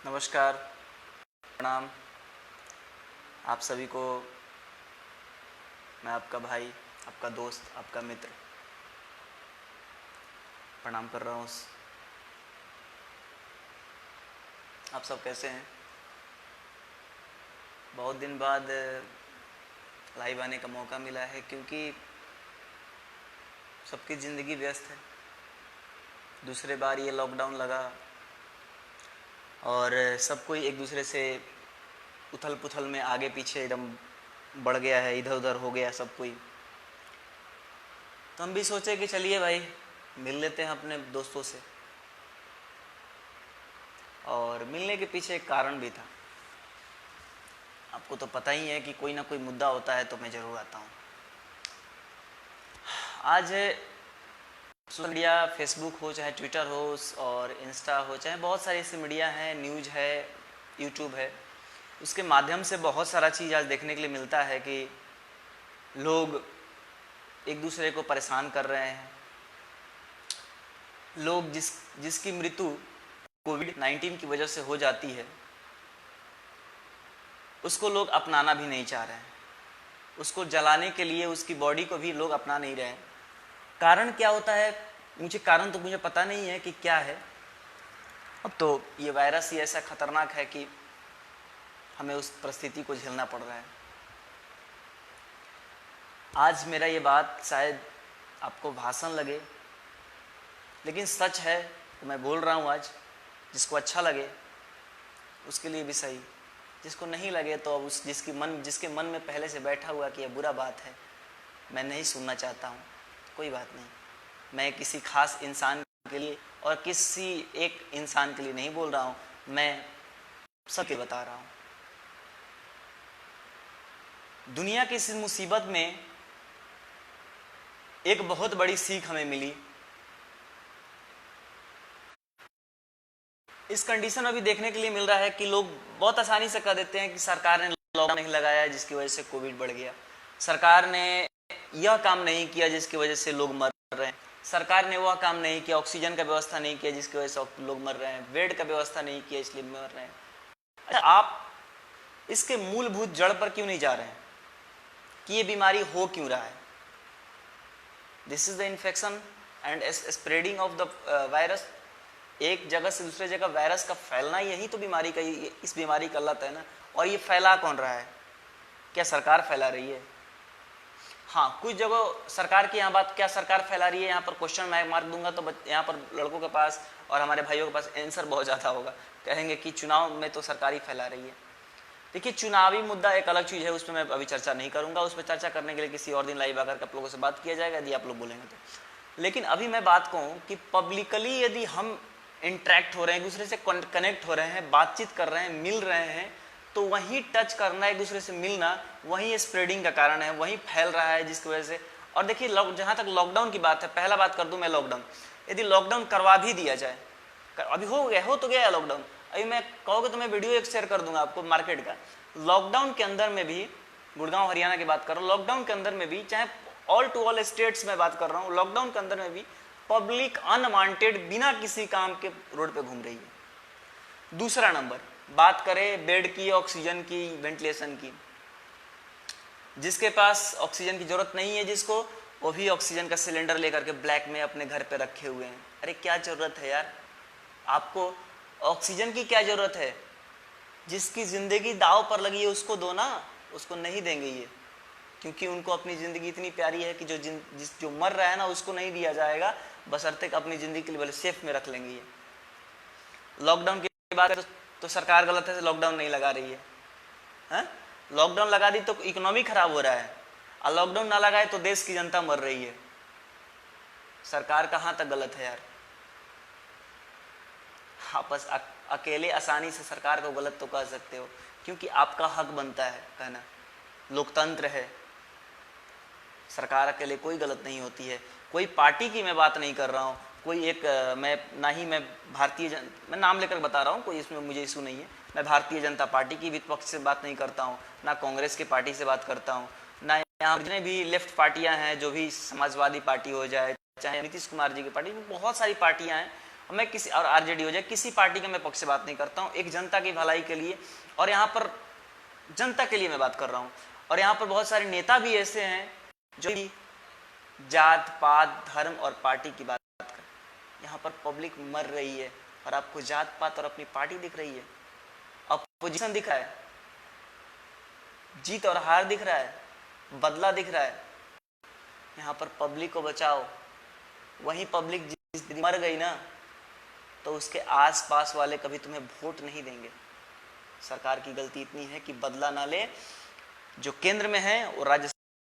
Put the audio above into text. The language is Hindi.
नमस्कार, प्रणाम। आप सभी को मैं आपका भाई, आपका दोस्त, आपका मित्र प्रणाम कर रहा हूँ। आप सब कैसे हैं? बहुत दिन बाद लाइव आने का मौका मिला है क्योंकि सबकी ज़िंदगी व्यस्त है। दूसरे बार ये लॉकडाउन लगा और सब कोई एक दूसरे से उथल पुथल में आगे पीछे एकदम बढ़ गया है, इधर उधर हो गया सब कोई। तो हम भी सोचे कि चलिए भाई मिल लेते हैं अपने दोस्तों से, और मिलने के पीछे एक कारण भी था। आपको तो पता ही है कि कोई ना कोई मुद्दा होता है तो मैं ज़रूर आता हूँ। आज सोशल मीडिया, फेसबुक हो चाहे ट्विटर हो और इंस्टा हो, चाहे बहुत सारी ऐसी मीडिया हैं, न्यूज़ है, यूट्यूब है, उसके माध्यम से बहुत सारा चीज़ आज देखने के लिए मिलता है कि लोग एक दूसरे को परेशान कर रहे हैं। लोग जिसकी मृत्यु कोविड-19 की वजह से हो जाती है, उसको लोग अपनाना भी नहीं चाह रहे हैं। उसको जलाने के लिए उसकी बॉडी को भी लोग अपना नहीं रहे हैं। कारण क्या होता है? कारण तो मुझे पता नहीं है कि क्या है। अब तो ये वायरस ही ऐसा खतरनाक है कि हमें उस परिस्थिति को झेलना पड़ रहा है। आज मेरा ये बात शायद आपको भाषण लगे, लेकिन सच है तो मैं बोल रहा हूँ आज। जिसको अच्छा लगे उसके लिए भी सही, जिसको नहीं लगे तो अब जिसके मन में पहले से बैठा हुआ कि यह बुरा बात है, मैं नहीं सुनना चाहता हूँ, कोई बात नहीं। मैं किसी खास इंसान के लिए और किसी एक इंसान के लिए नहीं बोल रहा हूँ, मैं सबके बता रहा हूँ। दुनिया की इस मुसीबत में एक बहुत बड़ी सीख हमें मिली। इस कंडीशन में भी देखने के लिए मिल रहा है कि लोग बहुत आसानी से कह देते हैं कि सरकार ने लॉकडाउन नहीं लगाया जिसकी वजह से कोविड बढ़ गया, सरकार ने यह काम नहीं किया जिसकी वजह से लोग मर रहे हैं, सरकार ने वह काम नहीं किया, ऑक्सीजन का व्यवस्था नहीं किया जिसकी वजह से लोग मर रहे हैं, बेड का व्यवस्था नहीं किया इसलिए मर रहे हैं। अच्छा, आप इसके मूलभूत जड़ पर क्यों नहीं जा रहे हैं कि ये बीमारी हो क्यों रहा है? This is the infection and spreading of the virus. एक जगह से दूसरे जगह वायरस का फैलना, यही तो बीमारी का, इस बीमारी का लत है ना। और ये फैला कौन रहा है? क्या सरकार फैला रही है? हाँ, कुछ जगह सरकार की यहाँ बात, क्या सरकार फैला रही है, यहाँ पर क्वेश्चन मैं मार्क दूंगा तो यहाँ पर लड़कों के पास और हमारे भाइयों के पास आंसर बहुत ज़्यादा होगा। कहेंगे कि चुनाव में तो सरकार ही फैला रही है। देखिए, चुनावी मुद्दा एक अलग चीज़ है, उस पर मैं अभी चर्चा नहीं करूँगा। उस पर चर्चा करने के लिए किसी और दिन लाइव आकर के आप लोगों से बात किया जाएगा यदि आप लोग बोलेंगे तो। लेकिन अभी मैं बात कहूँ कि पब्लिकली यदि हम इंटरेक्ट हो रहे हैं, एक दूसरे से कनेक्ट हो रहे हैं, बातचीत कर रहे हैं, मिल रहे हैं, तो वहीं टच करना, एक दूसरे से मिलना, वहीं स्प्रेडिंग का कारण है, वहीं फैल रहा है जिसकी वजह से। और देखिए, जहाँ तक लॉकडाउन की बात है, पहला बात कर दूं मैं लॉकडाउन। यदि लॉकडाउन करवा भी दिया जाए, अभी हो तो गया लॉकडाउन, अभी मैं कहोगे तो मैं वीडियो एक शेयर कर दूंगा आपको मार्केट का। लॉकडाउन के अंदर में भी, गुड़गांव हरियाणा की बात कर रहा हूँ, लॉकडाउन के अंदर में भी, चाहे ऑल टू ऑल स्टेट्स में बात कर रहा हूँ, लॉकडाउन के अंदर में भी पब्लिक अनवांटेड बिना किसी काम के रोड पे घूम रही है। दूसरा नंबर, बात करें बेड की, ऑक्सीजन की, वेंटिलेशन की, जिसके पास ऑक्सीजन की जरूरत नहीं है, जिसको, वो भी ऑक्सीजन का सिलेंडर लेकर के ब्लैक में अपने घर पे रखे हुए हैं। अरे क्या जरूरत है यार? आपको ऑक्सीजन की क्या जरूरत है? जिसकी जिंदगी दाव पर लगी है उसको दो ना, उसको नहीं देंगे ये, क्योंकि उनको अपनी ज़िंदगी इतनी प्यारी है कि जो मर रहा है ना उसको नहीं दिया जाएगा, बशर्ते अपनी ज़िंदगी के लिए सेफ में रख लेंगे ये। लॉकडाउन की बात तो सरकार गलत है, लॉकडाउन नहीं लगा रही है। लॉकडाउन लगा दी तो इकोनॉमी खराब हो रहा है, और लॉकडाउन ना लगाए तो देश की जनता मर रही है। सरकार कहाँ तक गलत है यार? आप बस अकेले आसानी से सरकार को गलत तो कह सकते हो, क्योंकि आपका हक बनता है कहना, लोकतंत्र है। सरकार अकेले कोई गलत नहीं होती है। कोई पार्टी की मैं बात नहीं कर रहा हूँ, कोई एक मैं मैं नाम लेकर बता रहा हूँ, कोई इसमें मुझे इशू नहीं है। मैं भारतीय जनता पार्टी की विपक्ष से बात नहीं करता हूँ, ना कांग्रेस की पार्टी से बात करता हूँ, ना यहाँ जितने भी लेफ्ट पार्टियाँ हैं, जो भी समाजवादी पार्टी हो जाए, चाहे नीतीश कुमार जी की पार्टी, बहुत सारी पार्टियाँ हैं, मैं किसी और आरजेडी हो जाए, किसी पार्टी के मैं पक्ष से बात नहीं करता हूँ, एक जनता की भलाई के लिए, और यहाँ पर जनता के लिए मैं बात कर रहा हूँ। और यहाँ पर बहुत सारे नेता भी ऐसे हैं जो जात पात धर्म और पार्टी की बात कर, यहाँ पर पब्लिक मर रही है और आपको जात पात और अपनी पार्टी दिख रही है, अपोजिशन दिख रहा है, जीत और हार दिख रहा है, बदला दिख रहा है। यहाँ पर पब्लिक को बचाओ। वहीं पब्लिक जिस दिन मर गई ना, तो उसके आसपास वाले कभी तुम्हें वोट नहीं देंगे। सरकार की गलती इतनी है कि बदला ना ले, जो केंद्र में है वो राज्य